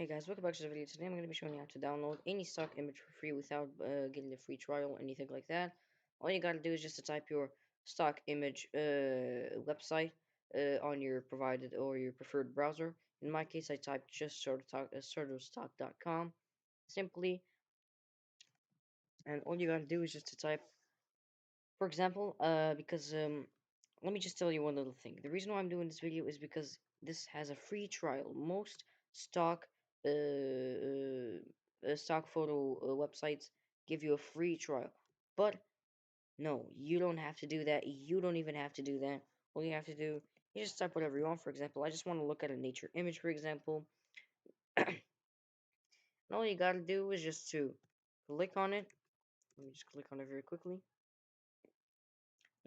Hey guys, welcome back to the video. Today I'm going to be showing you how to download any stock image for free without getting a free trial or anything like that. All you gotta do is just to type your stock image website on your provided or your preferred browser. In my case, I typed just shutterstock.com simply, and all you gotta do is just to type, for example, because let me just tell you one little thing. The reason why I'm doing this video is because this has a free trial. Most stock stock photo websites give you a free trial, but no, you don't have to do that. You don't even have to do that. All you have to do, you just type whatever you want. For example, I just want to look at a nature image, for example. And all you gotta do is just to click on it. Let me just click on it very quickly.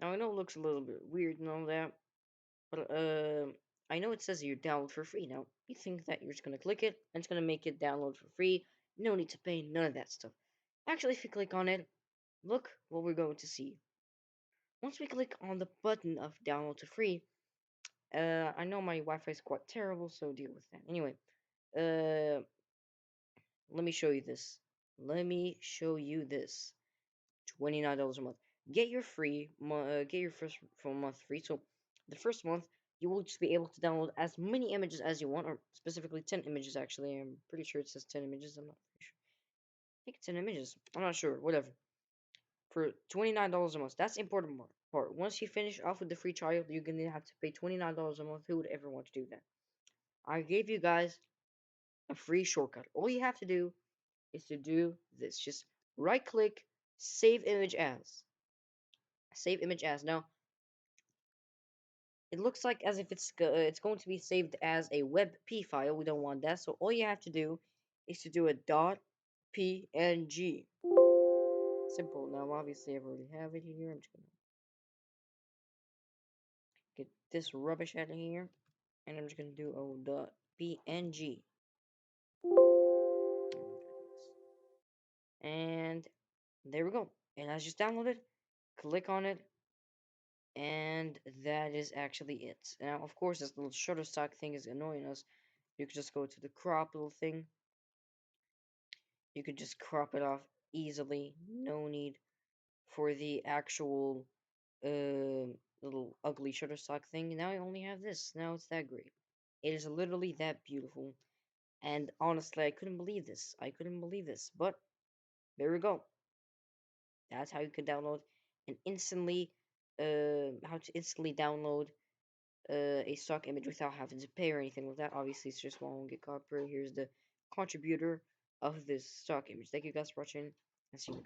Now I know it looks a little bit weird and all that, but I know it says you download for free. Now you think that you're just gonna click it and it's gonna make it download for free. No need to pay, none of that stuff. Actually, if you click on it, look what we're going to see. Once we click on the button of download to free, I know my Wi-Fi is quite terrible, so deal with that. Anyway, uh, let me show you this. Let me show you this. $29 a month. Get your first full month free. So the first month you will just be able to download as many images as you want, or specifically 10 images. Actually, I'm pretty sure it says 10 images. I'm not pretty sure. I think it's 10 images. I'm not sure. Whatever. For $29 a month, that's the important part. Once you finish off with the free trial, you're gonna have to pay $29 a month. Who would ever want to do that? I gave you guys a free shortcut. All you have to do is to do this. Just right click, save image as. Save image as. Now, it looks like as if it's going to be saved as a WebP file. We don't want that. So all you have to do is to do a .png. Simple. Now, obviously, I already have it here. I'm just gonna get this rubbish out of here, and I'm just gonna do .png. And there we go. It has just downloaded. Click on it, and that is actually it. Now, of course, this little Shutterstock thing is annoying us. You could just go to the crop little thing. You could just crop it off easily. No need for the actual little ugly Shutterstock thing. Now I only have this. Now it's that great. It is literally that beautiful. And honestly, I couldn't believe this. I couldn't believe this. But there we go. That's how you can download and instantly how to instantly download a stock image without having to pay or anything like that. Obviously, it's just won't get copyright. Here's the contributor of this stock image. Thank you guys for watching, and see you.